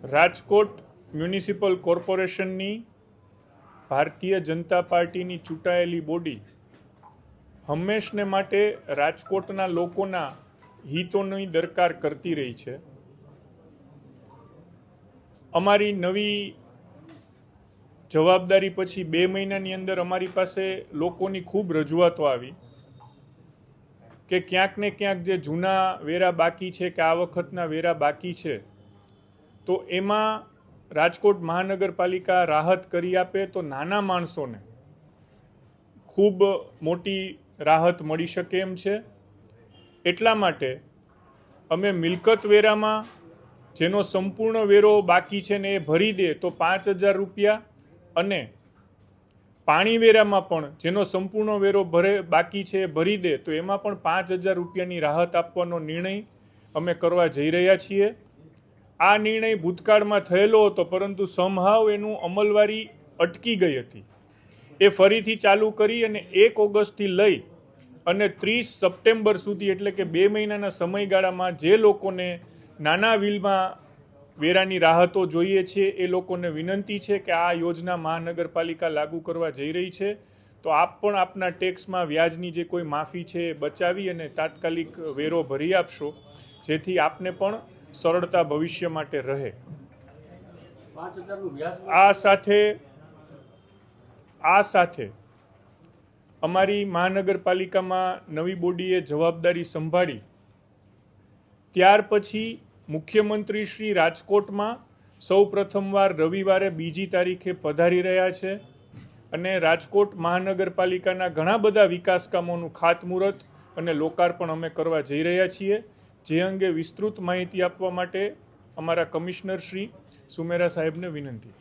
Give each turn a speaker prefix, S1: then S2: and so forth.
S1: Rajkot municipal કોર્પોરેશનની ભારતીય જનતા પાર્ટીની ચૂંટાયેલી body હંમેશને માટે રાજકોટના લોકોના હિતોની દરકાર કરતી રહી છે। અમારી નવી જવાબદારી પછી 2 મહિનાની અંદર અમારી પાસે લોકોની ખૂબ રજૂઆતો આવી કે ક્યાંક ને ક્યાંક જે જૂના વેરા બાકી છે કે આ વખતના વેરા બાકી છે તો એમાં રાજકોટ મહાનગરપાલિકા રાહત કરી આપે તો નાના માણસોને ખૂબ મોટી રાહત મળી શકે એમ છે। એટલા માટે અમે મિલકત વેરામાં જેનો સંપૂર્ણ વેરો બાકી છે ને એ ભરી દે તો 5,000 રૂપિયા અને પાણી વેરામાં પણ જેનો સંપૂર્ણ વેરો બાકી છે એ ભરી દે તો એમાં પણ 5,000 રૂપિયાની રાહત આપવાનો નિર્ણય અમે કરવા જઈ રહ્યા છીએ। આ નિર્ણય ભૂતકાળમાં થયેલો હતો પરંતુ સમહાવ એનું અમલવારી અટકી ગઈ હતી। એ ફરીથી ચાલુ કરી અને 1 ઓગસ્ટથી લઈ અને 30 સપ્ટેમ્બર સુધી એટલે કે 2 મહિનાના સમયગાળામાં જે લોકોને નાના વિલમાં વેરાની રાહતો જોઈએ છે એ લોકોને વિનંતી છે કે આ યોજના મહાનગરપાલિકા લાગુ કરવા જઈ રહી છે તો આપ પણ આપના ટેક્સમાં વ્યાજની જે કોઈ માફી છે એ બચાવી અને તાત્કાલિક વેરો ભરી આપશો જેથી આપને પણ સરળતા ભવિષ્ય માટે રહે। આ સાથે અમારી મહાનગરપાલિકામાં નવી બોડીએ જવાબદારી સંભાળી ત્યાર પછી મુખ્યમંત્રી શ્રી રાજકોટમાં સૌ પ્રથમવાર રવિવારે 2જી તારીખે પધારી રહ્યા છે અને રાજકોટ મહાનગરપાલિકાના ઘણા બધા વિકાસ કામોનું ખાતમુહૂર્ત અને લોકાર્પણ અમે કરવા જઈ રહ્યા છીએ। જે અંગે વિસ્તૃત માહિતી આપવા માટે અમારા કમિશનર શ્રી સુમેરા સાહેબને વિનંતી।